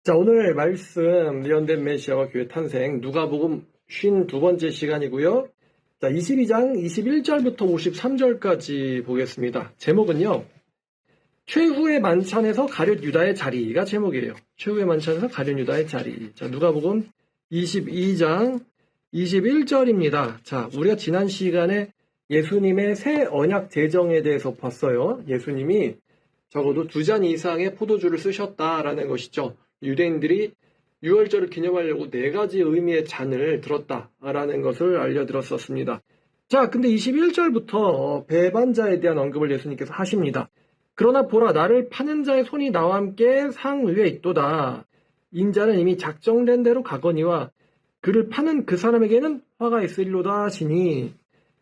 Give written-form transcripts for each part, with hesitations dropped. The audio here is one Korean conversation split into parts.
자, 오늘 말씀 예언된 메시아와 교회 탄생 누가복음 52번째 시간이고요. 자, 22장 21절부터 53절까지 보겠습니다. 제목은요. 최후의 만찬에서 가룟 유다의 자리가 제목이에요. 최후의 만찬에서 가룟 유다의 자리. 자, 누가복음 22장 21절입니다. 자, 우리가 지난 시간에 예수님의 새 언약 제정에 대해서 봤어요. 예수님이 적어도 2잔 이상의 포도주를 쓰셨다라는 것이죠. 유대인들이 유월절을 기념하려고 4가지 의미의 잔을 들었다라는 것을 알려드렸었습니다. 자, 근데 21절부터 배반자에 대한 언급을 예수님께서 하십니다. 그러나 보라, 나를 파는 자의 손이 나와 함께 상 위에 있도다. 인자는 이미 작정된 대로 가거니와 그를 파는 그 사람에게는 화가 있으리로다 하시니,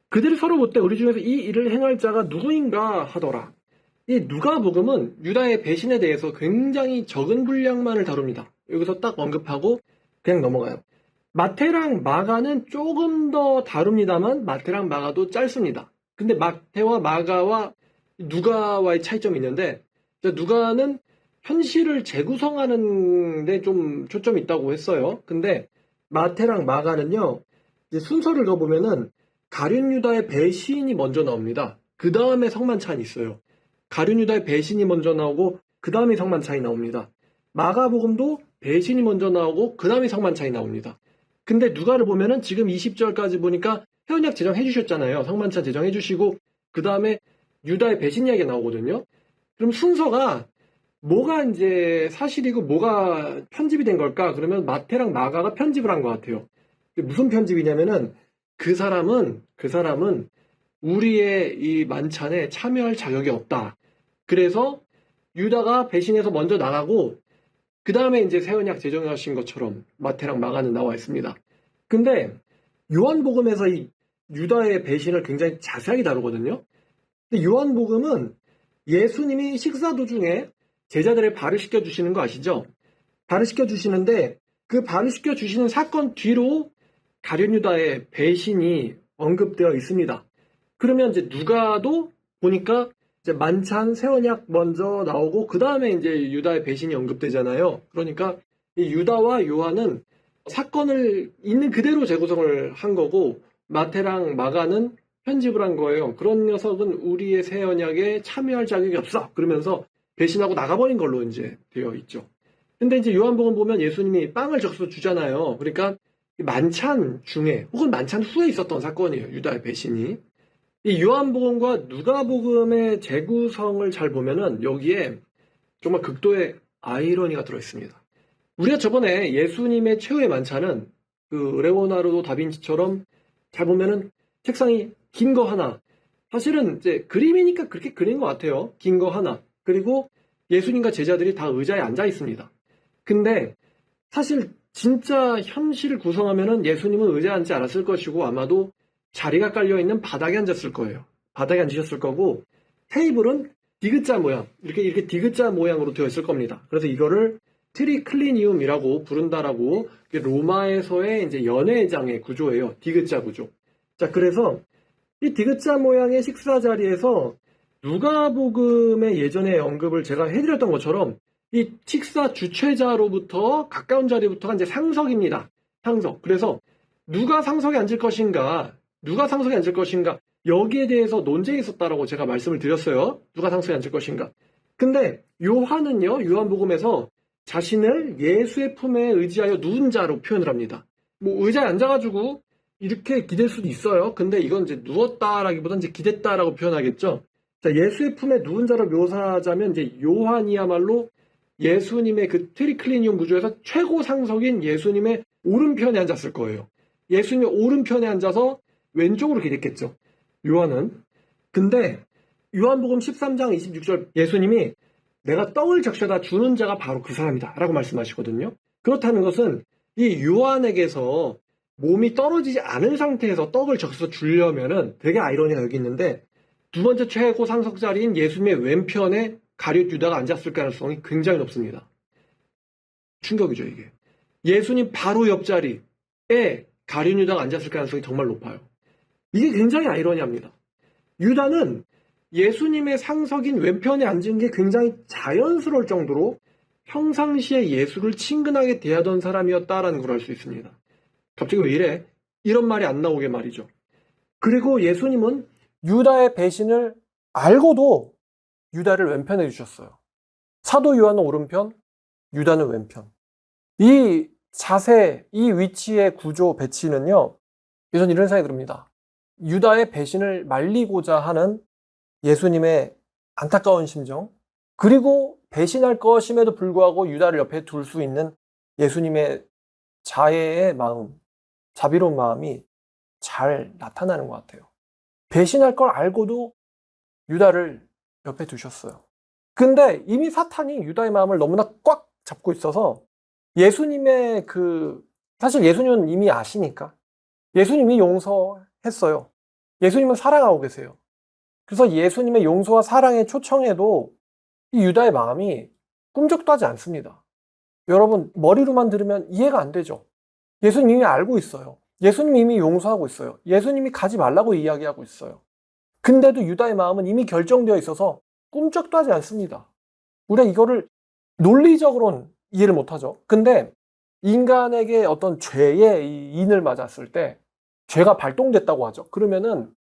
그들이 서로 묻되 우리 중에서 이 일을 행할 자가 누구인가 하더라. 이 누가복음은 유다의 배신에 대해서 굉장히 적은 분량만을 다룹니다. 여기서 딱 언급하고 그냥 넘어가요. 마태랑 마가는 조금 더 다룹니다만 마태랑 마가도 짧습니다. 근데 마태와 마가와 누가와의 차이점이 있는데, 누가는 현실을 재구성하는 데 좀 초점이 있다고 했어요. 근데 마태랑 마가는요, 이제 순서를 더 보면은 가룟 유다의 배신이 먼저 나옵니다. 그 다음에 성만찬이 있어요. 가룟 유다의 배신이 먼저 나오고 그 다음에 성만찬이 나옵니다. 마가복음도 배신이 먼저 나오고 그 다음에 성만찬이 나옵니다. 근데 누가를 보면은 지금 20절까지 보니까 해언약 제정해 주셨잖아요. 성만찬 제정해 주시고 그 다음에 유다의 배신 이야기가 나오거든요. 그럼 순서가 뭐가 이제 사실이고 뭐가 편집이 된 걸까? 그러면 마태랑 마가가 편집을 한 것 같아요. 무슨 편집이냐면은 그 사람은 우리의 이 만찬에 참여할 자격이 없다. 그래서 유다가 배신해서 먼저 나가고 그 다음에 이제 새 언약 제정하신 것처럼 마태랑 마가는 나와 있습니다. 근데 요한복음에서 이 유다의 배신을 굉장히 자세하게 다루거든요. 근데 요한복음은 예수님이 식사 도중에 제자들의 발을 씻겨주시는 거 아시죠? 발을 씻겨주시는데 그 발을 씻겨주시는 사건 뒤로 가룟 유다의 배신이 언급되어 있습니다. 그러면 이제 누가도 보니까 이제 만찬 새 언약 먼저 나오고 그 다음에 이제 유다의 배신이 언급되잖아요. 그러니까 이 유다와 요한은 사건을 있는 그대로 재구성을 한 거고 마태랑 마가는 편집을 한 거예요. 그런 녀석은 우리의 새 언약에 참여할 자격이 없어. 그러면서 배신하고 나가버린 걸로 이제 되어 있죠. 근데 이제 요한복음 보면 예수님이 빵을 적셔서 주잖아요. 그러니까 만찬 중에 혹은 만찬 후에 있었던 사건이에요. 유다의 배신이. 이 요한복음과 누가복음의 재구성을 잘 보면은 여기에 정말 극도의 아이러니가 들어있습니다. 우리가 저번에 예수님의 최후의 만찬은 그 레오나르도 다빈치처럼 잘 보면은 책상이 긴 거 하나, 사실은 이제 그림이니까 그렇게 그린 것 같아요. 긴 거 하나. 그리고 예수님과 제자들이 다 의자에 앉아 있습니다. 근데 사실 진짜 현실을 구성하면은 예수님은 의자에 앉지 않았을 것이고 아마도 자리가 깔려있는 바닥에 앉았을 거예요. 바닥에 앉으셨을 거고 테이블은 디귿자 모양, 이렇게 디귿자 모양으로 되어 있을 겁니다. 그래서 이거를 트리클리니움이라고 부른다라고 로마에서의 이제 연회장의 구조예요. 디귿자 구조. 자, 그래서 이 디귿자 모양의 식사 자리에서 누가복음의 예전에 언급을 제가 해드렸던 것처럼 이 식사 주최자로부터 가까운 자리부터가 이제 상석입니다. 상석. 그래서 누가 상석에 앉을 것인가, 여기에 대해서 논쟁이 있었다라고 제가 말씀을 드렸어요. 누가 상석에 앉을 것인가. 근데 요한은요, 요한복음에서 자신을 예수의 품에 의지하여 누운 자로 표현을 합니다. 뭐 의자에 앉아가지고 이렇게 기댈 수도 있어요. 근데 이건 이제 누웠다라기보다는 이제 기댔다라고 표현하겠죠. 자, 예수의 품에 누운 자로 묘사하자면 이제 요한이야말로 예수님의 그 트리클리니움 구조에서 최고 상석인 예수님의 오른편에 앉았을 거예요. 예수님의 오른편에 앉아서 왼쪽으로 기댔겠죠. 요한은. 근데 요한복음 13장 26절 예수님이 내가 떡을 적셔다 주는 자가 바로 그 사람이다 라고 말씀하시거든요. 그렇다는 것은 이 요한에게서 몸이 떨어지지 않은 상태에서 떡을 적셔서 주려면은 되게 아이러니가 여기 있는데 두 번째 최고 상석 자리인 예수님의 왼편에 가룟 유다가 앉았을 가능성이 굉장히 높습니다. 충격이죠, 이게. 예수님 바로 옆자리에 가룟 유다가 앉았을 가능성이 정말 높아요. 이게 굉장히 아이러니합니다. 유다는 예수님의 상석인 왼편에 앉은 게 굉장히 자연스러울 정도로 평상시에 예수를 친근하게 대하던 사람이었다라는 걸 알 수 있습니다. 갑자기 왜 이래? 이런 말이 안 나오게 말이죠. 그리고 예수님은 유다의 배신을 알고도 유다를 왼편해 주셨어요. 사도 요한은 오른편, 유다는 왼편. 이 자세, 이 위치의 구조 배치는요, 저는 이런 생각이 듭니다. 유다의 배신을 말리고자 하는 예수님의 안타까운 심정, 그리고 배신할 것임에도 불구하고 유다를 옆에 둘 수 있는 예수님의 자애의 마음, 자비로운 마음이 잘 나타나는 것 같아요. 배신할 걸 알고도 유다를 옆에 두셨어요. 근데 이미 사탄이 유다의 마음을 너무나 꽉 잡고 있어서 예수님의 사실 예수님은 이미 아시니까 예수님이 용서했어요. 예수님은 사랑하고 계세요. 그래서 예수님의 용서와 사랑의 초청에도 이 유다의 마음이 꿈쩍도 하지 않습니다. 여러분, 머리로만 들으면 이해가 안 되죠. 예수님이 이미 알고 있어요. 예수님이 이미 용서하고 있어요. 예수님이 가지 말라고 이야기하고 있어요. 근데도 유다의 마음은 이미 결정되어 있어서 꿈쩍도 하지 않습니다. 우리가 이거를 논리적으로는 이해를 못하죠. 근데 인간에게 어떤 죄의 이 인을 맞았을 때 죄가 발동됐다고 하죠. 그러면은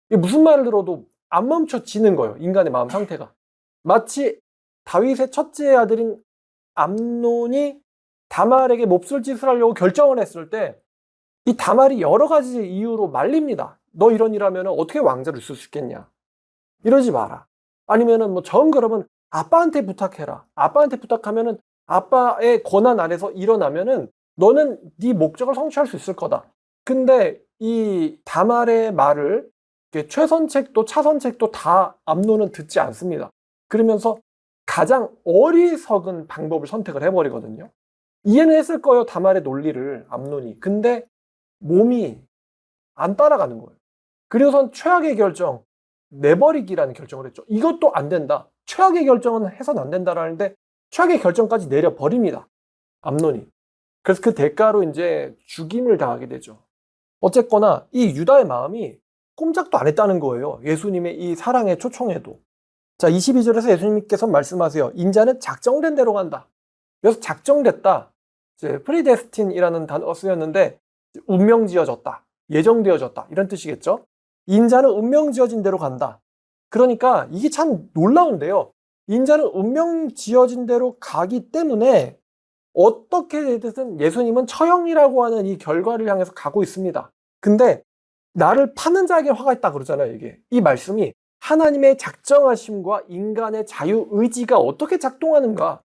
무슨 말을 들어도 안 멈춰지는 거예요. 인간의 마음 상태가. 마치 다윗의 첫째 아들인 암논이 다말에게 몹쓸 짓을 하려고 결정을 했을 때 이 다말이 여러 가지 이유로 말립니다. 너 이런 일 하면 어떻게 왕자로 있을 수 있겠냐. 이러지 마라. 아니면은 그러면 아빠한테 부탁해라. 아빠한테 부탁하면은 아빠의 권한 아래서 일어나면은 너는 네 목적을 성취할 수 있을 거다. 근데 이 다말의 말을 최선책도 차선책도 다 암논은 듣지 않습니다. 그러면서 가장 어리석은 방법을 선택을 해버리거든요. 이해는 했을 거예요. 다말의 논리를 암논이. 근데 몸이 안 따라가는 거예요. 그리고선 최악의 결정, 내버리기라는 결정을 했죠. 이것도 안 된다. 최악의 결정은 해서는 안 된다라는데 최악의 결정까지 내려버립니다. 암논이. 그래서 그 대가로 이제 죽임을 당하게 되죠. 어쨌거나 이 유다의 마음이 꼼짝도 안 했다는 거예요. 예수님의 이 사랑의 초청에도. 자, 22절에서 예수님께서 말씀하세요. 인자는 작정된 대로 간다. 그래서 작정됐다. 이제 프리데스틴이라는 단어 쓰였는데 운명 지어졌다. 예정되어졌다. 이런 뜻이겠죠. 인자는 운명 지어진 대로 간다. 그러니까 이게 참 놀라운데요. 인자는 운명 지어진 대로 가기 때문에 어떻게 되든 예수님은 처형이라고 하는 이 결과를 향해서 가고 있습니다. 근데 나를 파는 자에게 화가 있다 그러잖아요. 이게 이 말씀이 하나님의 작정하심과 인간의 자유의지가 어떻게 작동하는가.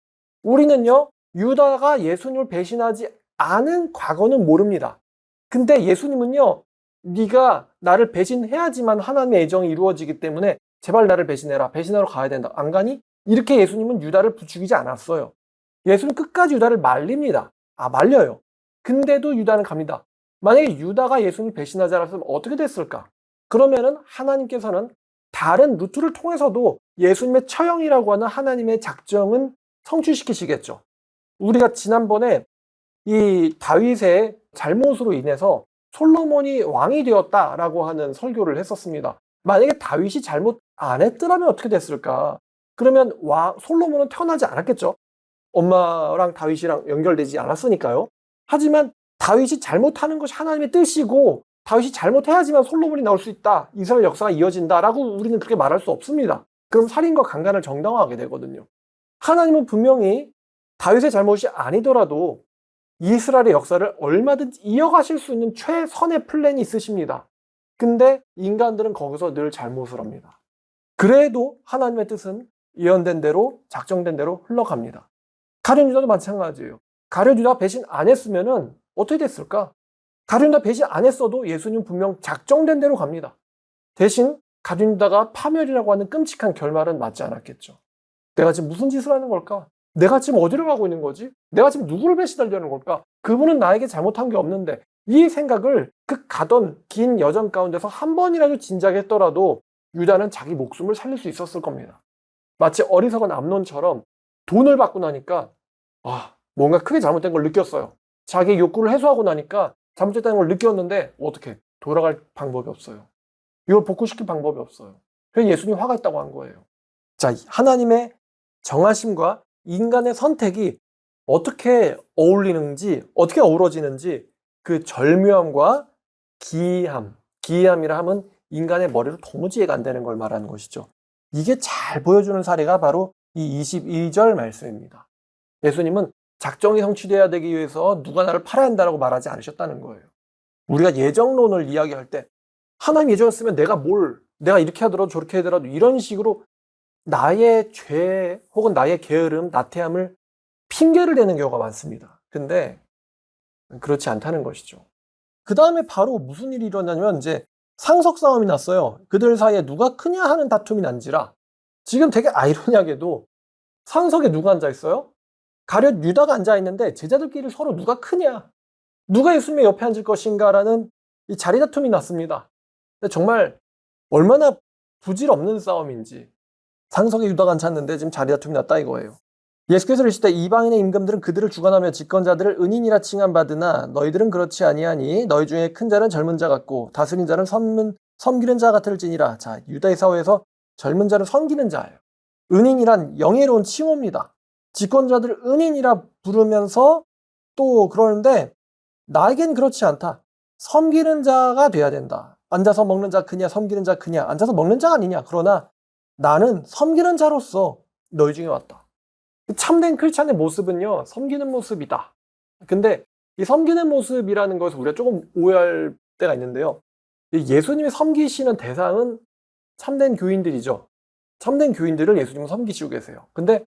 우리는요, 유다가 예수님을 배신하지 않은 과거는 모릅니다. 근데 예수님은요, 네가 나를 배신해야지만 하나님의 애정이 이루어지기 때문에 제발 나를 배신해라. 배신하러 가야 된다. 안 가니? 이렇게 예수님은 유다를 부추기지 않았어요. 예수는 끝까지 유다를 말립니다. 말려요. 근데도 유다는 갑니다. 만약에 유다가 예수님을 배신하지 않았으면 어떻게 됐을까? 그러면은 하나님께서는 다른 루트를 통해서도 예수님의 처형이라고 하는 하나님의 작정은 성취시키시겠죠. 우리가 지난번에 이 다윗의 잘못으로 인해서 솔로몬이 왕이 되었다라고 하는 설교를 했었습니다. 만약에 다윗이 잘못 안 했더라면 어떻게 됐을까? 그러면 솔로몬은 태어나지 않았겠죠. 엄마랑 다윗이랑 연결되지 않았으니까요. 하지만 다윗이 잘못하는 것이 하나님의 뜻이고 다윗이 잘못해야지만 솔로몬이 나올 수 있다. 이스라엘 역사가 이어진다라고 우리는 그렇게 말할 수 없습니다. 그럼 살인과 강간을 정당화하게 되거든요. 하나님은 분명히 다윗의 잘못이 아니더라도 이스라엘의 역사를 얼마든지 이어가실 수 있는 최선의 플랜이 있으십니다. 근데 인간들은 거기서 늘 잘못을 합니다. 그래도 하나님의 뜻은 예언된 대로 작정된 대로 흘러갑니다. 가룟 유다도 마찬가지예요. 가룟 유다 배신 안 했으면은 어떻게 됐을까? 가룟 유다 배신 안 했어도 예수님 분명 작정된 대로 갑니다. 대신 가룟 유다가 파멸이라고 하는 끔찍한 결말은 맞지 않았겠죠. 내가 지금 무슨 짓을 하는 걸까? 내가 지금 어디로 가고 있는 거지? 내가 지금 누구를 배신하려는 걸까? 그분은 나에게 잘못한 게 없는데 이 생각을 가던 긴 여정 가운데서 한 번이라도 진작에 했더라도 유다는 자기 목숨을 살릴 수 있었을 겁니다. 마치 어리석은 암논처럼 돈을 받고 나니까 뭔가 크게 잘못된 걸 느꼈어요. 자기의 욕구를 해소하고 나니까 잘못됐다는 걸 느꼈는데 어떻게 돌아갈 방법이 없어요. 이걸 복구시킬 방법이 없어요. 그래서 예수님이 화가 있다고 한 거예요. 자, 하나님의 정하심과 인간의 선택이 어떻게 어울리는지, 어떻게 어우러지는지 그 절묘함과 기이함이라 함은 인간의 머리로 도무지 이해가 안 되는 걸 말하는 것이죠. 이게 잘 보여주는 사례가 바로 이 22절 말씀입니다. 예수님은 작정이 성취돼야 되기 위해서 누가 나를 팔아야 한다라고 말하지 않으셨다는 거예요. 우리가 예정론을 이야기할 때 하나님 예정했으면 내가 이렇게 하더라도 저렇게 하더라도 이런 식으로 나의 죄 혹은 나의 게으름, 나태함을 핑계를 대는 경우가 많습니다. 근데 그렇지 않다는 것이죠. 그 다음에 바로 무슨 일이 일어나냐면 이제 상석 싸움이 났어요. 그들 사이에 누가 크냐 하는 다툼이 난지라. 지금 되게 아이러니하게도 상석에 누가 앉아 있어요? 가룟 유다가 앉아 있는데 제자들끼리 서로 누가 크냐, 누가 예수님의 옆에 앉을 것인가라는 이 자리 다툼이 났습니다. 근데 정말 얼마나 부질없는 싸움인지. 상석에 유다가 앉았는데 지금 자리 다툼이 났다 이거예요. 예수께서 이르시되 이방인의 임금들은 그들을 주관하며 집권자들을 은인이라 칭함받으나 너희들은 그렇지 아니하니 너희 중에 큰 자는 젊은 자 같고 다스린 자는 섬기는 자 같을지니라. 자, 유다의 사회에서 젊은 자는 섬기는 자예요. 은인이란 영예로운 칭호입니다. 집권자들을 은인이라 부르면서 또 그러는데 나에겐 그렇지 않다. 섬기는 자가 돼야 된다. 앉아서 먹는 자 크냐, 섬기는 자 크냐, 앉아서 먹는 자가 아니냐. 그러나 나는 섬기는 자로서 너희 중에 왔다. 참된 크리스찬의 모습은요, 섬기는 모습이다. 근데 이 섬기는 모습이라는 것을 우리가 조금 오해할 때가 있는데요. 예수님이 섬기시는 대상은 참된 교인들이죠. 참된 교인들을 예수님은 섬기시고 계세요. 근데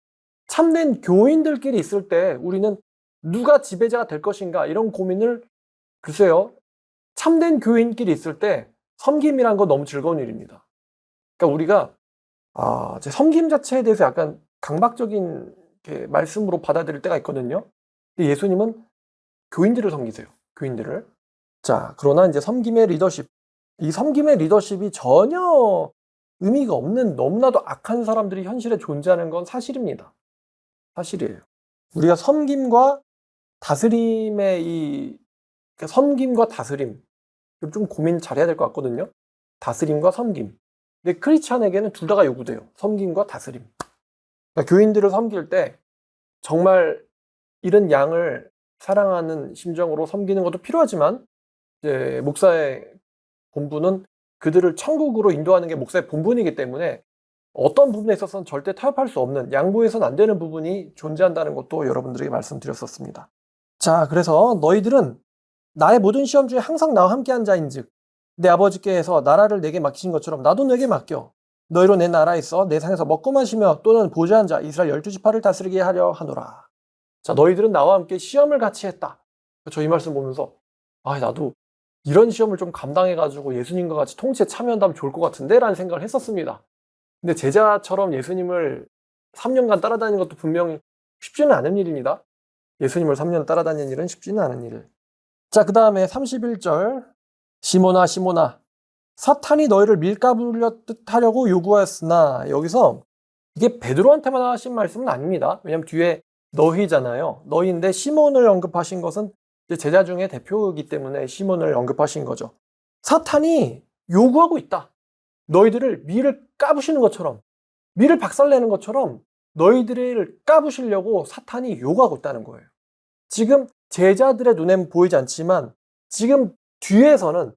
참된 교인들끼리 있을 때 우리는 누가 지배자가 될 것인가 이런 고민을, 글쎄요, 참된 교인끼리 있을 때 섬김이란 건 너무 즐거운 일입니다. 그러니까 우리가 제 섬김 자체에 대해서 약간 강박적인 말씀으로 받아들일 때가 있거든요. 근데 예수님은 교인들을 섬기세요. 교인들을. 자, 그러나 이제 섬김의 리더십. 이 섬김의 리더십이 전혀 의미가 없는 너무나도 악한 사람들이 현실에 존재하는 건 사실입니다. 사실이에요. 우리가 섬김과 다스림의 섬김과 다스림, 좀 고민 잘해야 될 것 같거든요. 다스림과 섬김. 근데 크리스찬에게는 둘 다가 요구돼요. 섬김과 다스림. 그러니까 교인들을 섬길 때 정말 이런 양을 사랑하는 심정으로 섬기는 것도 필요하지만, 이제 목사의 본분은 그들을 천국으로 인도하는 게 목사의 본분이기 때문에 어떤 부분에 있어서는 절대 타협할 수 없는, 양보해서는 안 되는 부분이 존재한다는 것도 여러분들에게 말씀드렸었습니다. 자, 그래서 너희들은 나의 모든 시험 중에 항상 나와 함께한 자인즉 내 아버지께서 나라를 내게 맡기신 것처럼 나도 내게 맡겨 너희로 내 나라에서 내 상에서 먹고 마시며 또는 보좌한 자 이스라엘 12지파를 다스리게 하려 하노라. 자, 너희들은 나와 함께 시험을 같이 했다. 저 이 말씀 보면서 나도 이런 시험을 좀 감당해가지고 예수님과 같이 통치에 참여한다면 좋을 것 같은데 라는 생각을 했었습니다. 근데 제자처럼 예수님을 3년간 따라다니는 것도 분명히 쉽지는 않은 일입니다. 예수님을 3년 따라다니는 일은 쉽지는 않은 일. 자, 그 다음에 31절. 시몬아 시몬아 사탄이 너희를 밀가부르듯 하려고 요구하였으나, 여기서 이게 베드로한테만 하신 말씀은 아닙니다. 왜냐하면 뒤에 너희잖아요. 너희인데 시몬을 언급하신 것은 제자 중에 대표이기 때문에 시몬을 언급하신 거죠. 사탄이 요구하고 있다. 너희들을 밀을 까부시는 것처럼, 밀을 박살내는 것처럼 너희들을 까부시려고 사탄이 요구하고 있다는 거예요. 지금 제자들의 눈엔 보이지 않지만 지금 뒤에서는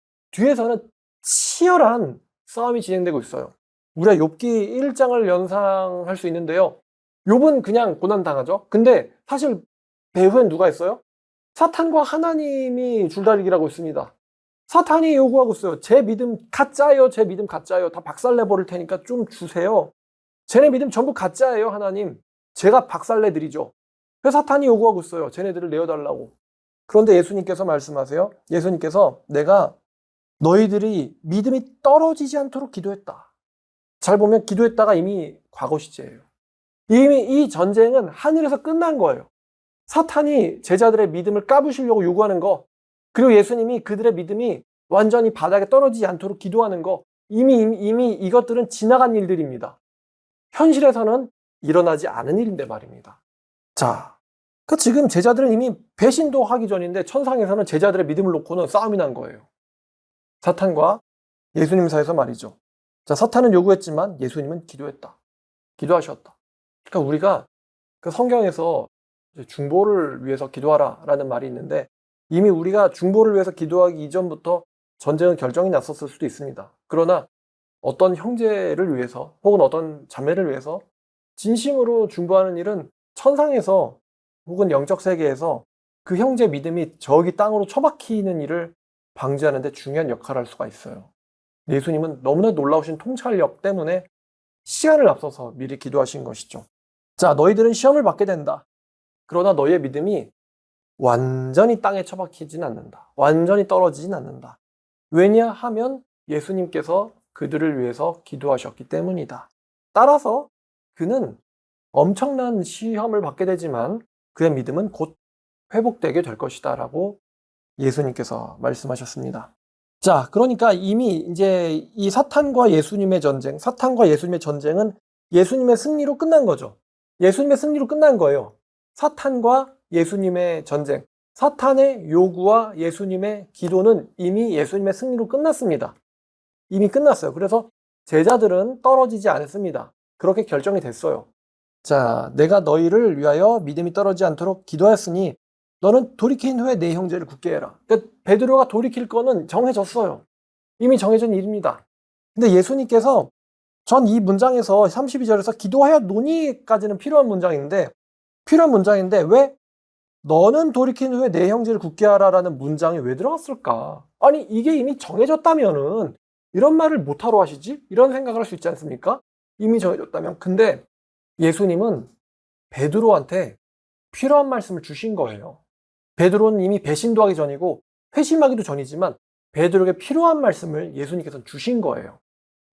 치열한 싸움이 진행되고 있어요. 우리가 욥기 1장을 연상할 수 있는데요. 욥은 그냥 고난당하죠. 근데 사실 배후엔 누가 있어요? 사탄과 하나님이 줄다리기라고 있습니다. 사탄이 요구하고 있어요. 제 믿음 가짜예요. 제 믿음 가짜예요. 다 박살내버릴 테니까 좀 주세요. 쟤네 믿음 전부 가짜예요. 하나님, 제가 박살내드리죠. 그래서 사탄이 요구하고 있어요. 쟤네들을 내어달라고. 그런데 예수님께서 말씀하세요. 예수님께서 내가 너희들이 믿음이 떨어지지 않도록 기도했다. 잘 보면 기도했다가 이미 과거 시제예요. 이미 이 전쟁은 하늘에서 끝난 거예요. 사탄이 제자들의 믿음을 까부시려고 요구하는 거, 그리고 예수님이 그들의 믿음이 완전히 바닥에 떨어지지 않도록 기도하는 거, 이미 이것들은 지나간 일들입니다. 현실에서는 일어나지 않은 일인데 말입니다. 자, 지금 제자들은 이미 배신도 하기 전인데 천상에서는 제자들의 믿음을 놓고는 싸움이 난 거예요. 사탄과 예수님 사이에서 말이죠. 자, 사탄은 요구했지만 예수님은 기도했다. 기도하셨다. 그러니까 우리가 그 성경에서 이제 중보를 위해서 기도하라라는 말이 있는데 이미 우리가 중보를 위해서 기도하기 이전부터 전쟁은 결정이 났었을 수도 있습니다. 그러나 어떤 형제를 위해서 혹은 어떤 자매를 위해서 진심으로 중보하는 일은 천상에서 혹은 영적 세계에서 그 형제 믿음이 저기 땅으로 처박히는 일을 방지하는 데 중요한 역할을 할 수가 있어요. 예수님은 너무나 놀라우신 통찰력 때문에 시간을 앞서서 미리 기도하신 것이죠. 자, 너희들은 시험을 받게 된다. 그러나 너희의 믿음이 완전히 땅에 처박히진 않는다. 완전히 떨어지진 않는다. 왜냐하면 예수님께서 그들을 위해서 기도하셨기 때문이다. 따라서 그는 엄청난 시험을 받게 되지만 그의 믿음은 곧 회복되게 될 것이다 라고 예수님께서 말씀하셨습니다. 자, 그러니까 이미 이제 이 사탄과 예수님의 전쟁은 예수님의 승리로 끝난 거죠. 예수님의 승리로 끝난 거예요. 사탄과 예수님의 전쟁, 사탄의 요구와 예수님의 기도는 이미 예수님의 승리로 끝났습니다. 이미 끝났어요. 그래서 제자들은 떨어지지 않았습니다. 그렇게 결정이 됐어요. 자, 내가 너희를 위하여 믿음이 떨어지지 않도록 기도하였으니 너는 돌이킨 후에 내 형제를 굳게 해라. 그러니까 베드로가 돌이킬 거는 정해졌어요. 이미 정해진 일입니다. 근데 예수님께서 전 이 문장에서 32절에서 기도하여 노니까지는 필요한 문장인데 왜 너는 돌이킨 후에 내 형제를 굳게 하라라는 문장이 왜 들어갔을까? 아니 이게 이미 정해졌다면은 이런 말을 못하러 하시지? 이런 생각을 할 수 있지 않습니까? 이미 정해졌다면. 근데 예수님은 베드로한테 필요한 말씀을 주신 거예요. 베드로는 이미 배신도 하기 전이고 회심하기도 전이지만 베드로에게 필요한 말씀을 예수님께서는 주신 거예요.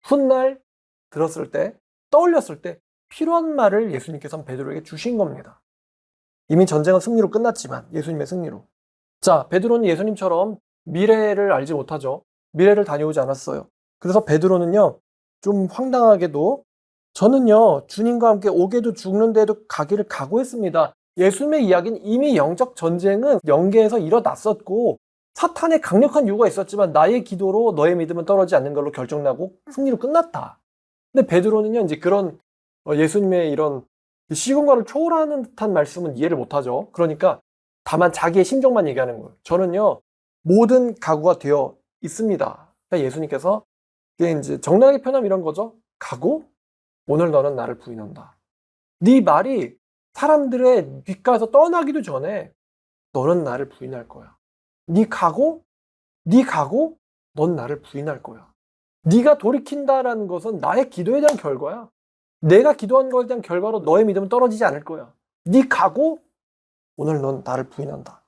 훗날 들었을 때, 떠올렸을 때 필요한 말을 예수님께서는 베드로에게 주신 겁니다. 이미 전쟁은 승리로 끝났지만 예수님의 승리로. 자, 베드로는 예수님처럼 미래를 알지 못하죠. 미래를 다녀오지 않았어요. 그래서 베드로는요, 좀 황당하게도 저는요, 주님과 함께 오게도 죽는데도 가기를 각오했습니다. 예수님의 이야기는 이미 영적 전쟁은 영계에서 일어났었고 사탄의 강력한 요구가 있었지만 나의 기도로 너의 믿음은 떨어지지 않는 걸로 결정나고 승리로 끝났다. 근데 베드로는요, 이제 그런 예수님의 이런 시공간을 초월하는 듯한 말씀은 이해를 못하죠. 그러니까 다만 자기의 심정만 얘기하는 거예요. 저는요, 모든 각오가 되어 있습니다. 그러니까 예수님께서 이게 이제 정당하게 표현하면 이런 거죠. 각오? 오늘 너는 나를 부인한다. 네 말이 사람들의 귓가에서 떠나기도 전에 너는 나를 부인할 거야. 네 각오? 넌 나를 부인할 거야. 네가 돌이킨다라는 것은 나의 기도에 대한 결과야. 내가 기도한 것에 대한 결과로 너의 믿음은 떨어지지 않을 거야. 네 각오? 오늘 넌 나를 부인한다.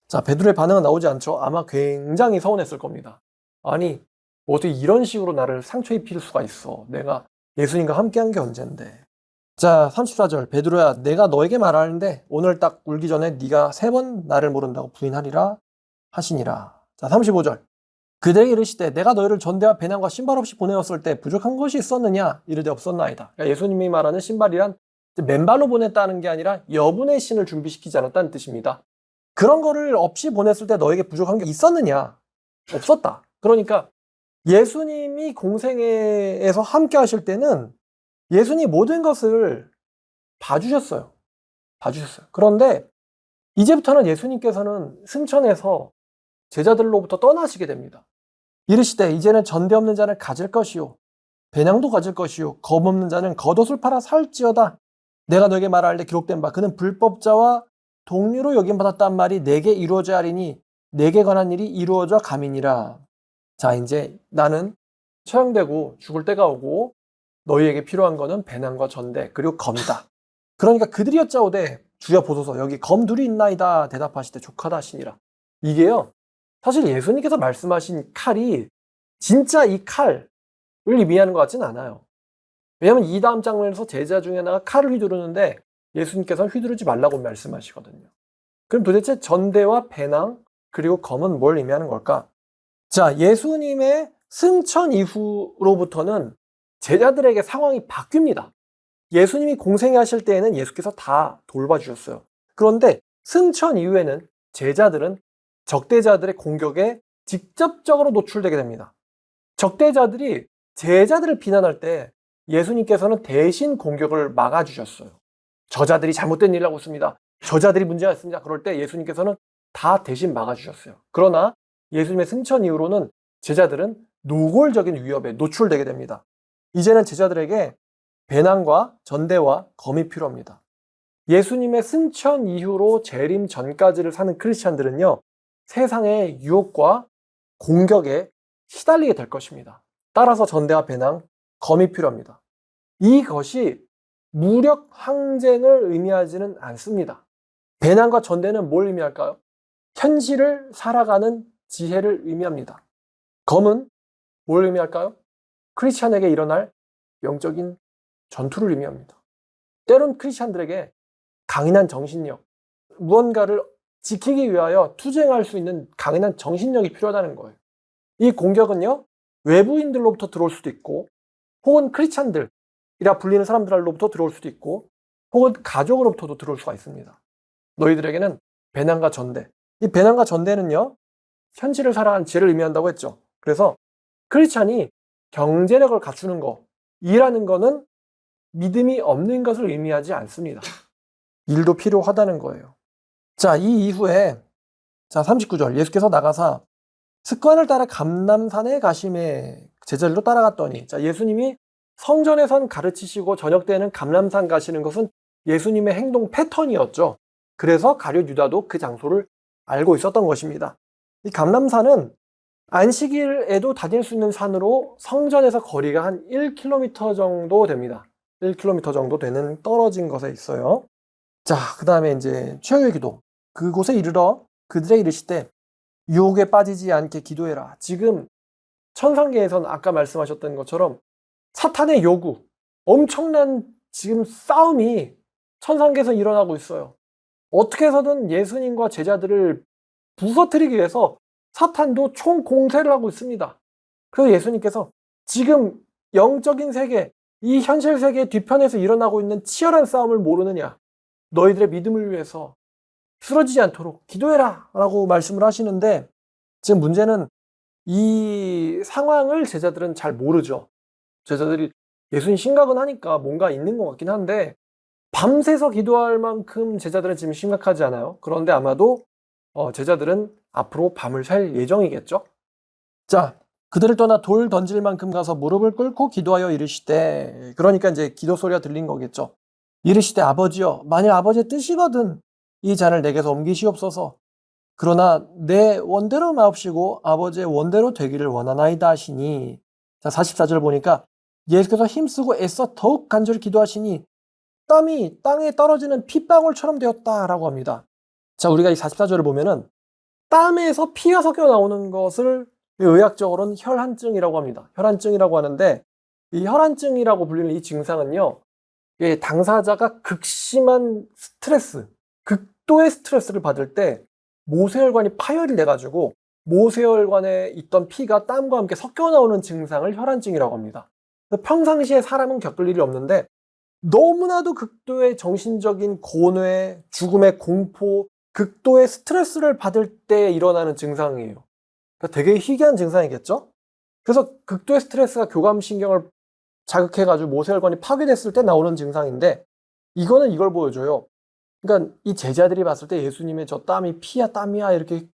자, 베드로의 반응은 나오지 않죠. 아마 굉장히 서운했을 겁니다. 아니, 어떻게 이런 식으로 나를 상처 입힐 수가 있어. 내가 예수님과 함께한 게 언젠데. 자, 34절. 베드로야, 내가 너에게 말하는데 오늘 딱 울기 전에 네가 3번 나를 모른다고 부인하리라 하시니라. 자, 35절. 그들에게 이르시되 내가 너희를 전대와 배낭과 신발 없이 보내었을 때 부족한 것이 있었느냐? 이르되 없었나이다. 그러니까 예수님이 말하는 신발이란 맨발로 보냈다는 게 아니라 여분의 신을 준비시키지 않았다는 뜻입니다. 그런 거를 없이 보냈을 때 너에게 부족한 게 있었느냐? 없었다. 그러니까 예수님이 공생애에서 함께 하실 때는 예수님이 모든 것을 봐주셨어요. 그런데 이제부터는 예수님께서는 승천해서 제자들로부터 떠나시게 됩니다. 이르시되 이제는 전대 없는 자는 가질 것이요 배낭도 가질 것이요 겁 없는 자는 겉옷을 팔아 살지어다. 내가 너에게 말하는데 기록된 바 그는 불법자와 동류로 여김받았단 말이 내게 이루어져야 하리니 내게 관한 일이 이루어져 감이니라. 자, 이제 나는 처형되고 죽을 때가 오고 너희에게 필요한 거는 배낭과 전대 그리고 검이다. 그러니까 그들이 여짜오되 주여 보소서 여기 검 둘이 있나이다. 대답하시되 족하다 하시니라. 이게요, 사실 예수님께서 말씀하신 칼이 진짜 이 칼을 의미하는 것 같지는 않아요. 왜냐하면 이 다음 장면에서 제자 중에 하나가 칼을 휘두르는데 예수님께서는 휘두르지 말라고 말씀하시거든요. 그럼 도대체 전대와 배낭 그리고 검은 뭘 의미하는 걸까? 자, 예수님의 승천 이후로부터는 제자들에게 상황이 바뀝니다. 예수님이 공생애 하실 때에는 예수께서 다 돌봐주셨어요. 그런데 승천 이후에는 제자들은 적대자들의 공격에 직접적으로 노출되게 됩니다. 적대자들이 제자들을 비난할 때 예수님께서는 대신 공격을 막아주셨어요. 저자들이 잘못된 일을 하고 있습니다. 저자들이 문제가 있습니다. 그럴 때 예수님께서는 다 대신 막아주셨어요. 그러나 예수님의 승천 이후로는 제자들은 노골적인 위협에 노출되게 됩니다. 이제는 제자들에게 배난과 전대와 검이 필요합니다. 예수님의 승천 이후로 재림 전까지를 사는 크리스찬들은요, 세상의 유혹과 공격에 시달리게 될 것입니다. 따라서 전대와 배난, 검이 필요합니다. 이것이 무력 항쟁을 의미하지는 않습니다. 배난과 전대는 뭘 의미할까요? 현실을 살아가는 지혜를 의미합니다. 검은 뭘 의미할까요? 크리스찬에게 일어날 영적인 전투를 의미합니다. 때론 크리스찬들에게 강인한 정신력, 무언가를 지키기 위하여 투쟁할 수 있는 강인한 정신력이 필요하다는 거예요. 이 공격은요, 외부인들로부터 들어올 수도 있고, 혹은 크리스찬들이라 불리는 사람들로부터 들어올 수도 있고, 혹은 가족으로부터도 들어올 수가 있습니다. 너희들에게는 배난과 전대. 이 배난과 전대는요, 현실을 살아가는 지혜를 의미한다고 했죠. 그래서 크리스찬이 경제력을 갖추는 거, 일하는 거는 믿음이 없는 것을 의미하지 않습니다. 일도 필요하다는 거예요. 자, 이 이후에 39절 예수께서 나가사 습관을 따라 감람산에 가심에 제자들도 따라갔더니, 예수님이 성전에선 가르치시고 저녁 때는 감람산 가시는 것은 예수님의 행동 패턴이었죠. 그래서 가룟 유다도 그 장소를 알고 있었던 것입니다. 이 감람산은 안식일에도 다닐 수 있는 산으로 성전에서 거리가 한 1km 정도 됩니다. 1km 정도 되는 떨어진 곳에 있어요. 자, 그 다음에 이제 최후의 기도. 그곳에 이르러 그들에게 이르시되 유혹에 빠지지 않게 기도해라. 지금 천상계에서는 아까 말씀하셨던 것처럼 사탄의 요구, 엄청난 지금 싸움이 천상계에서 일어나고 있어요. 어떻게 해서든 예수님과 제자들을 부서뜨리기 위해서 사탄도 총공세를 하고 있습니다. 그래서 예수님께서 지금 영적인 세계, 이 현실 세계 뒤편에서 일어나고 있는 치열한 싸움을 모르느냐? 너희들의 믿음을 위해서 쓰러지지 않도록 기도해라 라고 말씀을 하시는데, 지금 문제는 이 상황을 제자들은 잘 모르죠. 제자들이 예수님 심각은 하니까 뭔가 있는 것 같긴 한데, 밤새서 기도할 만큼 제자들은 지금 심각하지 않아요. 그런데 아마도 제자들은 앞으로 밤을 샐 예정이겠죠. 자, 그들을 떠나 돌 던질 만큼 가서 무릎을 꿇고 기도하여 이르시되, 그러니까 이제 기도 소리가 들린 거겠죠. 이르시되 아버지여, 만일 아버지의 뜻이거든 이 잔을 내게서 옮기시옵소서. 그러나 내 원대로 마옵시고 아버지의 원대로 되기를 원하나이다 하시니, 자, 44절 보니까 예수께서 힘쓰고 애써 더욱 간절히 기도하시니 땀이 땅에 떨어지는 핏방울처럼 되었다라고 합니다. 자, 우리가 이 44절을 보면은 땀에서 피가 섞여 나오는 것을 의학적으로는 혈한증이라고 합니다. 혈한증이라고 하는데, 이 혈한증이라고 불리는 이 증상은요, 당사자가 극심한 스트레스, 극도의 스트레스를 받을 때 모세혈관이 파열이 돼가지고 모세혈관에 있던 피가 땀과 함께 섞여 나오는 증상을 혈한증이라고 합니다. 평상시에 사람은 겪을 일이 없는데 너무나도 극도의 정신적인 고뇌, 죽음의 공포, 극도의 스트레스를 받을 때 일어나는 증상이에요. 그러니까 되게 희귀한 증상이겠죠? 그래서 극도의 스트레스가 교감신경을 자극해가지고 모세혈관이 파괴됐을 때 나오는 증상인데, 이거는 이걸 보여줘요. 그러니까 이 제자들이 봤을 때 예수님의 저 땀이 피야 땀이야 이렇게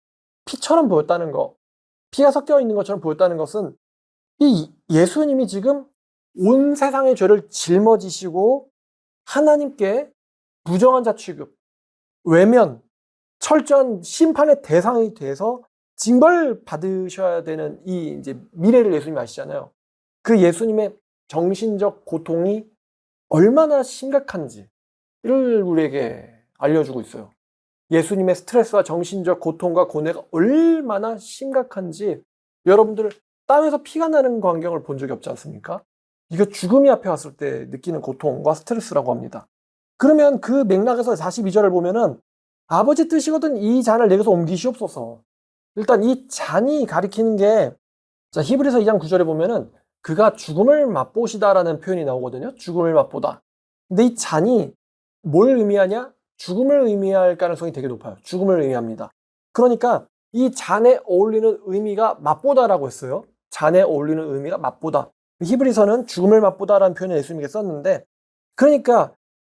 피처럼 보였다는 거, 피가 섞여 있는 것처럼 보였다는 것은 이 예수님이 지금 온 세상의 죄를 짊어지시고 하나님께 부정한 자 취급, 외면, 철저한 심판의 대상이 돼서 징벌 받으셔야 되는 이 이제 미래를 예수님이 아시잖아요. 그 예수님의 정신적 고통이 얼마나 심각한지를 우리에게 알려주고 있어요. 예수님의 스트레스와 정신적 고통과 고뇌가 얼마나 심각한지 여러분들 땀에서 피가 나는 광경을 본 적이 없지 않습니까? 이거 죽음이 앞에 왔을 때 느끼는 고통과 스트레스라고 합니다. 그러면 그 맥락에서 42절을 보면은 아버지 뜻이거든 이 잔을 내게서 옮기시옵소서. 일단 이 잔이 가리키는 게, 자, 히브리서 2장 9절에 보면은 그가 죽음을 맛보시다라는 표현이 나오거든요. 죽음을 맛보다. 근데 이 잔이 뭘 의미하냐? 죽음을 의미할 가능성이 되게 높아요. 죽음을 의미합니다. 그러니까 이 잔에 어울리는 의미가 맛보다라고 했어요. 잔에 어울리는 의미가 맛보다. 히브리서는 죽음을 맛보다라는 표현을 예수님께 썼는데, 그러니까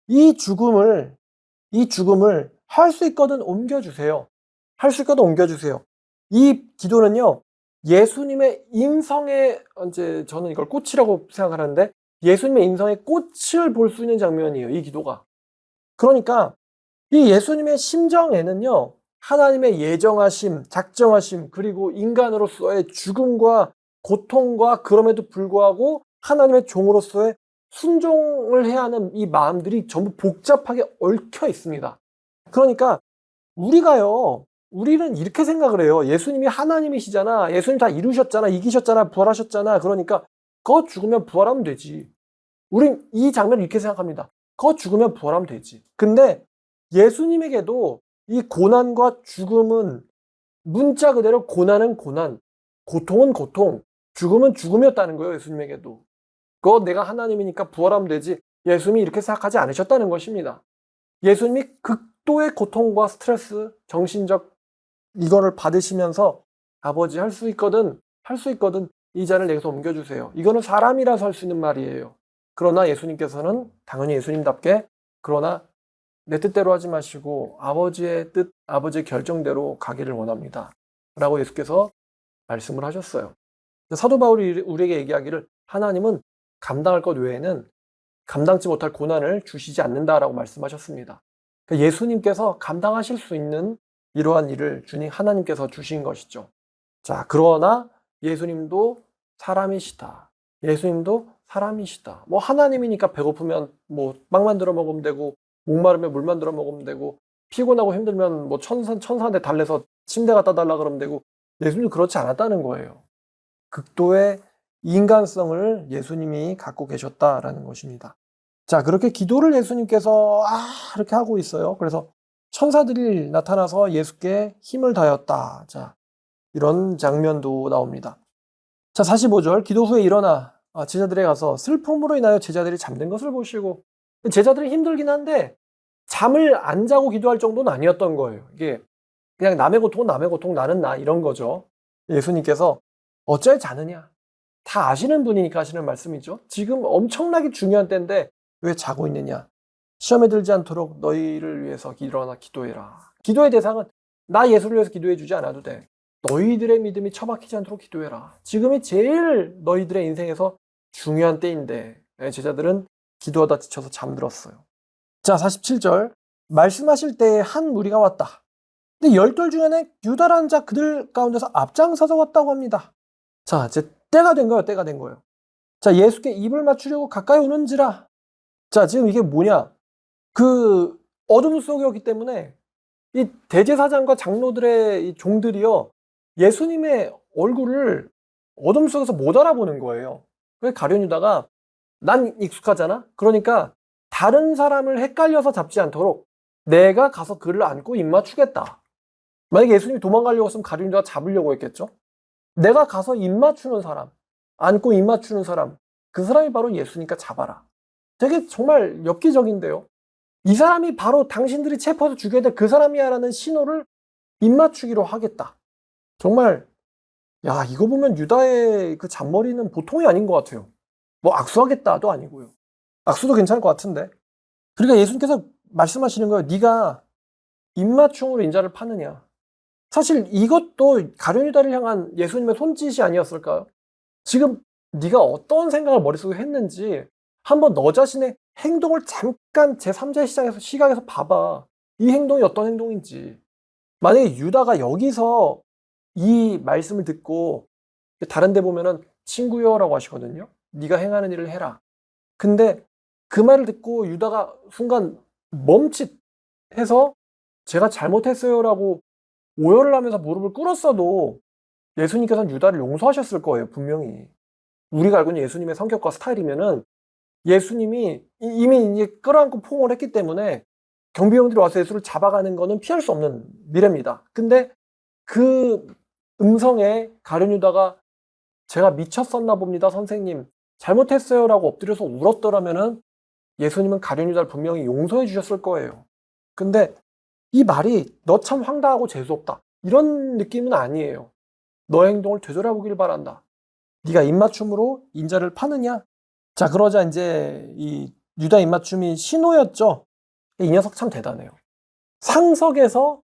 이 죽음을 할 수 있거든 옮겨주세요. 할 수 있거든 옮겨주세요. 이 기도는요, 예수님의 인성에, 이제 저는 이걸 꽃이라고 생각하는데, 예수님의 인성에 꽃을 볼 수 있는 장면이에요, 이 기도가. 그러니까, 이 예수님의 심정에는요, 하나님의 예정하심, 작정하심, 그리고 인간으로서의 죽음과 고통과 그럼에도 불구하고 하나님의 종으로서의 순종을 해야 하는 이 마음들이 전부 복잡하게 얽혀 있습니다. 그러니까 우리는 이렇게 생각을 해요. 예수님이 하나님이시잖아. 예수님 다 이루셨잖아. 이기셨잖아. 부활하셨잖아. 그러니까 거 죽으면 부활하면 되지. 우린 이 장면을 이렇게 생각합니다. 거 죽으면 부활하면 되지. 근데 예수님에게도 이 고난과 죽음은 문자 그대로 고난은 고난, 고통은 고통, 죽음은 죽음이었다는 거예요. 예수님에게도. 그거 내가 하나님이니까 부활하면 되지. 예수님이 이렇게 생각하지 않으셨다는 것입니다. 예수님이 극도의 고통과 스트레스, 정신적 이거를 받으시면서 아버지 할 수 있거든 이 잔을 내게서 옮겨주세요. 이거는 사람이라서 할 수 있는 말이에요. 그러나 예수님께서는 당연히 예수님답게 그러나 내 뜻대로 하지 마시고 아버지의 뜻, 아버지의 결정대로 가기를 원합니다. 라고 예수께서 말씀을 하셨어요. 사도 바울이 우리에게 얘기하기를 하나님은 감당할 것 외에는 감당치 못할 고난을 주시지 않는다라고 말씀하셨습니다. 그러니까 예수님께서 감당하실 수 있는 이러한 일을 주님 하나님께서 주신 것이죠. 자, 그러나 예수님도 사람이시다. 예수님도 사람이시다. 뭐 하나님이니까 배고프면 뭐 빵 만들어 먹으면 되고 목마르면 물 만들어 먹으면 되고 피곤하고 힘들면 뭐 천사한테 달래서 침대 갖다 달라 그러면 되고 예수님은 그렇지 않았다는 거예요. 극도의 인간성을 예수님이 갖고 계셨다라는 것입니다. 자, 그렇게 기도를 예수님께서 이렇게 하고 있어요. 그래서 천사들이 나타나서 예수께 힘을 다했다. 자, 이런 장면도 나옵니다. 자, 45절. 기도 후에 일어나 제자들에 가서 슬픔으로 인하여 제자들이 잠든 것을 보시고, 제자들이 힘들긴 한데 잠을 안 자고 기도할 정도는 아니었던 거예요. 이게 그냥 남의 고통은 남의 고통, 나는 나 이런 거죠. 예수님께서 어쩔 자느냐? 다 아시는 분이니까 하시는 말씀이죠. 지금 엄청나게 중요한 때인데 왜 자고 있느냐? 시험에 들지 않도록 너희를 위해서 일어나 기도해라. 기도의 대상은 나 예수를 위해서 기도해 주지 않아도 돼. 너희들의 믿음이 처박히지 않도록 기도해라. 지금이 제일 너희들의 인생에서 중요한 때인데 제자들은 기도하다 지쳐서 잠들었어요. 자, 47절. 말씀하실 때에 한 무리가 왔다. 근데 열둘 중에는 유다라는 자 그들 가운데서 앞장서서 왔다고 합니다. 자, 이제 때가 된 거예요. 자, 예수께 입을 맞추려고 가까이 오는지라. 자, 지금 이게 뭐냐? 그 어둠 속이었기 때문에 이 대제사장과 장로들의 이 종들이요, 예수님의 얼굴을 어둠 속에서 못 알아보는 거예요. 그래서 가룟 유다가 난 익숙하잖아? 그러니까 다른 사람을 헷갈려서 잡지 않도록 내가 가서 그를 안고 입 맞추겠다. 만약에 예수님이 도망가려고 했으면 가룟 유다가 잡으려고 했겠죠? 내가 가서 입 맞추는 사람, 안고 입 맞추는 사람, 그 사람이 바로 예수니까 잡아라. 되게 정말 엽기적인데요. 이 사람이 바로 당신들이 체포해서 죽여야 될 그 사람이야라는 신호를 입맞추기로 하겠다. 정말 야, 이거 보면 유다의 그 잔머리는 보통이 아닌 것 같아요. 뭐 악수하겠다도 아니고요. 악수도 괜찮을 것 같은데. 그러니까 예수님께서 말씀하시는 거예요. 네가 입맞춤으로 인자를 파느냐. 사실 이것도 가룟 유다를 향한 예수님의 손짓이 아니었을까요? 지금 네가 어떤 생각을 머릿속에 했는지 한번 너 자신의 행동을 잠깐 제3자 시각에서 봐봐. 이 행동이 어떤 행동인지. 만약에 유다가 여기서 이 말씀을 듣고 다른 데 보면은 친구여라고 하시거든요. 네가 행하는 일을 해라. 근데 그 말을 듣고 유다가 순간 멈칫해서 제가 잘못했어요라고 오열을 하면서 무릎을 꿇었어도 예수님께서는 유다를 용서하셨을 거예요. 분명히. 우리가 알고 있는 예수님의 성격과 스타일이면은 예수님이 이미 이제 끌어안고 포옹을 했기 때문에 경비병들이 와서 예수를 잡아가는 거는 피할 수 없는 미래입니다. 근데 그 음성에 가룟 유다가 제가 미쳤었나 봅니다, 선생님. 잘못했어요라고 엎드려서 울었더라면은 예수님은 가룟 유다를 분명히 용서해 주셨을 거예요. 근데 이 말이 너 참 황당하고 재수없다. 이런 느낌은 아니에요. 너의 행동을 되돌아보길 바란다. 네가 입맞춤으로 인자를 파느냐? 자, 그러자 이제 이 유다 입맞춤이 신호였죠. 이 녀석 참 대단해요. 상석에서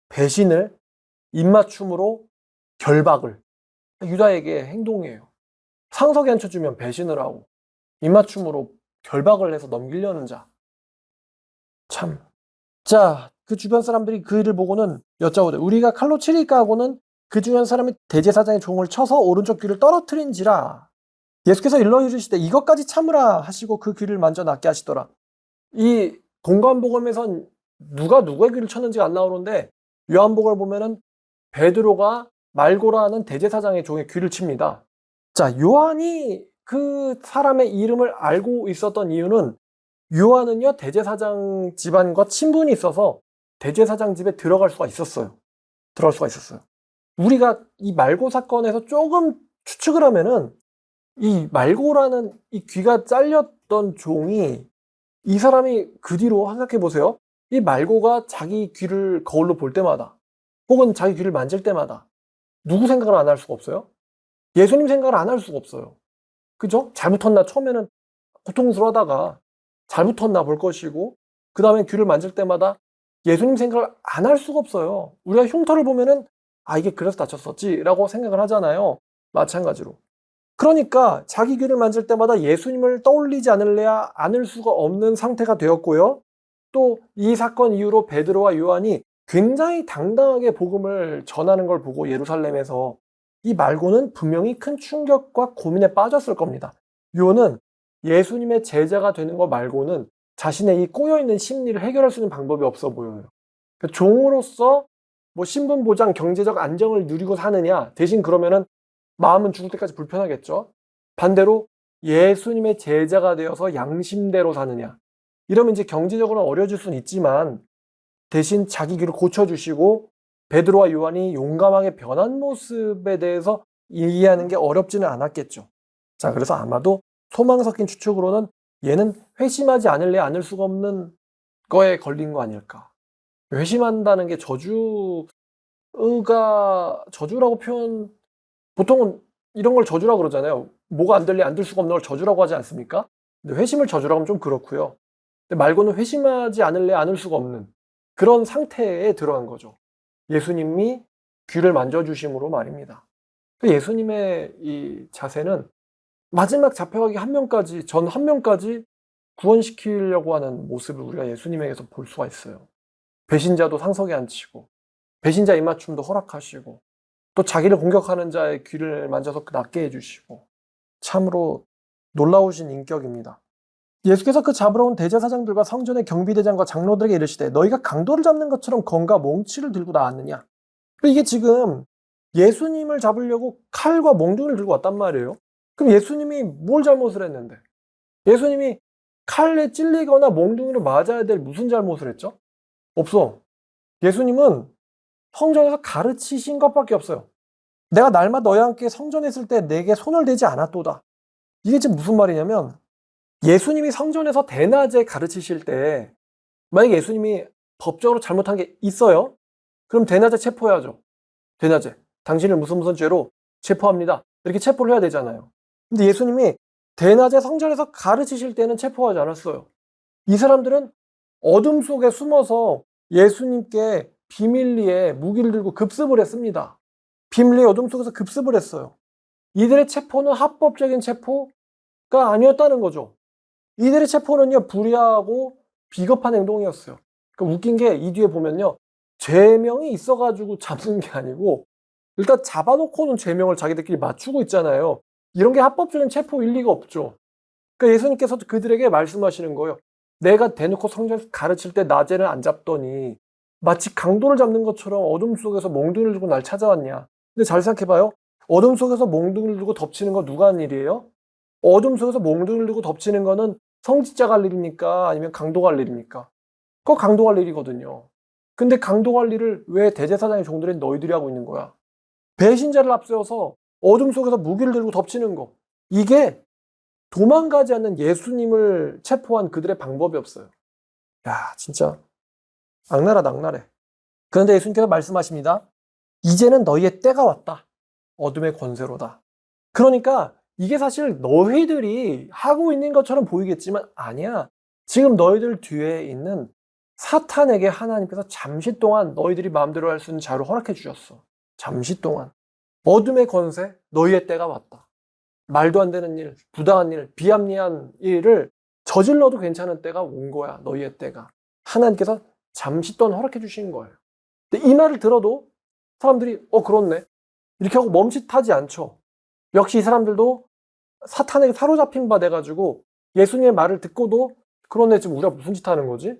배신을 입맞춤으로 결박을. 유다에게 행동이에요. 상석에 앉혀주면 배신을 하고 입맞춤으로 결박을 해서 넘기려는 자. 참. 자, 그 주변 사람들이 그 일을 보고는 여짜오되 우리가 칼로 치릴까 하고는 그 주변 사람이 대제사장의 종을 쳐서 오른쪽 귀를 떨어뜨린지라. 예수께서 일러 이르시되 이것까지 참으라 하시고 그 귀를 만져 낫게 하시더라. 이 공관복음에선 누가 누구의 귀를 쳤는지가 안 나오는데 요한복음을 보면은 베드로가 말고라는 대제사장의 종의 귀를 칩니다. 자, 요한이 그 사람의 이름을 알고 있었던 이유는 요한은요 대제사장 집안과 친분이 있어서 대제사장 집에 들어갈 수가 있었어요. 우리가 이 말고 사건에서 조금 추측을 하면은 이 말고라는 이 귀가 잘렸던 종이 이 사람이 그 뒤로 생각해 보세요. 이 말고가 자기 귀를 거울로 볼 때마다 혹은 자기 귀를 만질 때마다 누구 생각을 안 할 수가 없어요? 예수님 생각을 안 할 수가 없어요. 그죠? 잘못했나 처음에는 고통스러워하다가 잘못했나 볼 것이고 그 다음에 귀를 만질 때마다 예수님 생각을 안 할 수가 없어요. 우리가 흉터를 보면은 아 이게 그래서 다쳤었지 라고 생각을 하잖아요. 마찬가지로. 그러니까 자기 귀를 만질 때마다 예수님을 떠올리지 않을 수가 없는 상태가 되었고요. 또 이 사건 이후로 베드로와 요한이 굉장히 당당하게 복음을 전하는 걸 보고 예루살렘에서 이 말고는 분명히 큰 충격과 고민에 빠졌을 겁니다. 요한은 예수님의 제자가 되는 것 말고는 자신의 이 꼬여있는 심리를 해결할 수 있는 방법이 없어 보여요. 그러니까 종으로서 뭐 신분 보장, 경제적 안정을 누리고 사느냐, 대신 그러면은 마음은 죽을 때까지 불편하겠죠. 반대로 예수님의 제자가 되어서 양심대로 사느냐, 이러면 이제 경제적으로는 어려질 수는 있지만 대신 자기 길을 고쳐주시고 베드로와 요한이 용감하게 변한 모습에 대해서 이해하는 게 어렵지는 않았겠죠. 자, 그래서 아마도 소망 섞인 추측으로는 얘는 회심하지 않을 수가 없는 거에 걸린 거 아닐까. 회심한다는 게 저주라고 보통은 이런 걸 저주라고 그러잖아요. 뭐가 안 될 수가 없는 걸 저주라고 하지 않습니까? 근데 회심을 저주라고 하면 좀 그렇고요. 근데 말고는 회심하지 않을 수가 없는 그런 상태에 들어간 거죠. 예수님이 귀를 만져주심으로 말입니다. 예수님의 이 자세는 마지막 잡혀가기 한 명까지 구원시키려고 하는 모습을 우리가 예수님에게서 볼 수가 있어요. 배신자도 상석에 앉히고 배신자 입맞춤도 허락하시고 또 자기를 공격하는 자의 귀를 만져서 낫게 해주시고 참으로 놀라우신 인격입니다. 예수께서 그 잡으러 온 대제사장들과 성전의 경비대장과 장로들에게 이르시되 너희가 강도를 잡는 것처럼 검과 몽치를 들고 나왔느냐. 이게 지금 예수님을 잡으려고 칼과 몽둥이를 들고 왔단 말이에요. 그럼 예수님이 뭘 잘못을 했는데? 예수님이 칼에 찔리거나 몽둥이로 맞아야 될 무슨 잘못을 했죠? 없어. 예수님은 성전에서 가르치신 것밖에 없어요. 내가 날마다 너희와 함께 성전에 있을 때 내게 손을 대지 않았도다. 이게 지금 무슨 말이냐면 예수님이 성전에서 대낮에 가르치실 때 만약에 예수님이 법적으로 잘못한 게 있어요? 그럼 대낮에 체포해야죠. 대낮에. 당신을 무슨 죄로 체포합니다. 이렇게 체포를 해야 되잖아요. 근데 예수님이 대낮에 성전에서 가르치실 때는 체포하지 않았어요. 이 사람들은 어둠 속에 숨어서 예수님께 비밀리에 무기를 들고 급습을 했습니다. 비밀리에 어둠 속에서 급습을 했어요. 이들의 체포는 합법적인 체포가 아니었다는 거죠. 이들의 체포는요, 불의하고 비겁한 행동이었어요. 그러니까 웃긴 게 이 뒤에 보면요, 죄명이 있어가지고 잡는 게 아니고 일단 잡아놓고는 죄명을 자기들끼리 맞추고 있잖아요. 이런 게 합법적인 체포 일리가 없죠. 그러니까 예수님께서 그들에게 말씀하시는 거예요. 내가 대놓고 성전에서 가르칠 때 낮에는 안 잡더니 마치 강도를 잡는 것처럼 어둠 속에서 몽둥이를 들고 날 찾아왔냐. 근데 잘 생각해봐요. 어둠 속에서 몽둥이를 들고 덮치는 건 누가 한 일이에요? 어둠 속에서 몽둥이를 들고 덮치는 거는 성직자가 할 일입니까? 아니면 강도가 할 일입니까? 그거 강도가 할 일이거든요. 근데 강도가 할 일을 왜 대제사장의 종들인 너희들이 하고 있는 거야? 배신자를 앞세워서 어둠 속에서 무기를 들고 덮치는 거. 이게 도망가지 않는 예수님을 체포한 그들의 방법이 없어요. 야, 진짜 악랄하다, 악랄해. 그런데 예수님께서 말씀하십니다. 이제는 너희의 때가 왔다. 어둠의 권세로다. 그러니까 이게 사실 너희들이 하고 있는 것처럼 보이겠지만 아니야. 지금 너희들 뒤에 있는 사탄에게 하나님께서 잠시 동안 너희들이 마음대로 할 수 있는 자유를 허락해 주셨어. 잠시 동안. 어둠의 권세, 너희의 때가 왔다. 말도 안 되는 일, 부당한 일, 비합리한 일을 저질러도 괜찮은 때가 온 거야. 너희의 때가. 하나님께서 잠시 동안 허락해 주신 거예요. 근데 이 말을 들어도 사람들이 그렇네. 이렇게 하고 멈칫하지 않죠. 역시 이 사람들도 사탄에게 사로잡힌 바 돼가지고 예수님의 말을 듣고도 그러네, 지금 우리가 무슨 짓 하는 거지?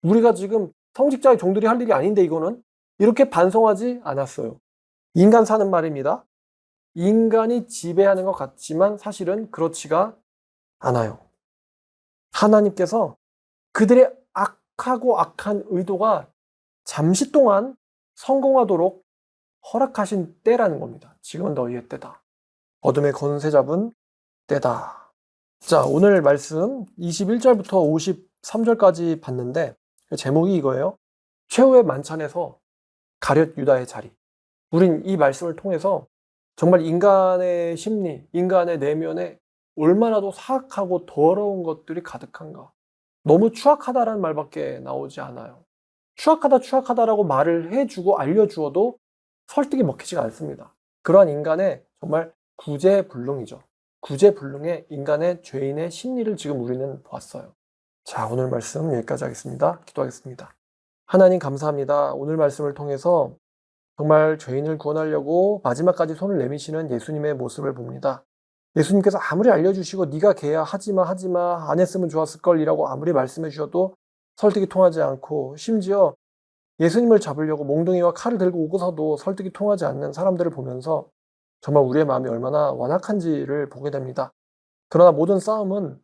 우리가 지금 성직자의 종들이 할 일이 아닌데 이거는? 이렇게 반성하지 않았어요. 인간 사는 말입니다. 인간이 지배하는 것 같지만 사실은 그렇지가 않아요. 하나님께서 그들의 악하고 악한 의도가 잠시 동안 성공하도록 허락하신 때라는 겁니다. 지금은 너희의 때다. 어둠의 권세 잡은 때다. 자, 오늘 말씀 21절부터 53절까지 봤는데 제목이 이거예요. 최후의 만찬에서 가룟 유다의 자리. 우린 이 말씀을 통해서 정말 인간의 심리, 인간의 내면에 얼마나도 사악하고 더러운 것들이 가득한가. 너무 추악하다라는 말밖에 나오지 않아요. 추악하다라고 말을 해주고 알려주어도 설득이 먹히지가 않습니다. 그러한 인간의 정말 구제불능이죠. 구제불능의 인간의 죄인의 심리를 지금 우리는 보았어요. 자, 오늘 말씀 여기까지 하겠습니다. 기도하겠습니다. 하나님 감사합니다. 오늘 말씀을 통해서 정말 죄인을 구원하려고 마지막까지 손을 내미시는 예수님의 모습을 봅니다. 예수님께서 아무리 알려주시고 네가 걔야 하지마 안 했으면 좋았을걸 이라고 아무리 말씀해 주셔도 설득이 통하지 않고, 심지어 예수님을 잡으려고 몽둥이와 칼을 들고 오고서도 설득이 통하지 않는 사람들을 보면서 정말 우리의 마음이 얼마나 완악한지를 보게 됩니다. 그러나 모든 싸움은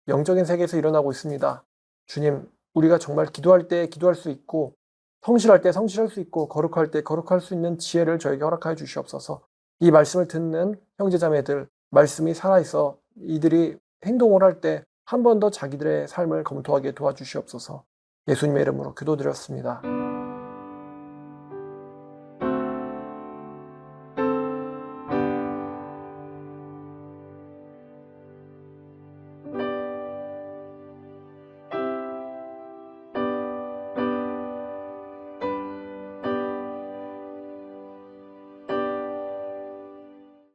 영적인 세계에서 일어나고 있습니다. 주님, 우리가 정말 기도할 때 기도할 수 있고, 성실할 때 성실할 수 있고, 거룩할 때 거룩할 수 있는 지혜를 저에게 허락하여 주시옵소서. 이 말씀을 듣는 형제자매들, 말씀이 살아있어 이들이 행동을 할 때 한 번 더 자기들의 삶을 검토하게 도와주시옵소서. 예수님의 이름으로 기도드렸습니다.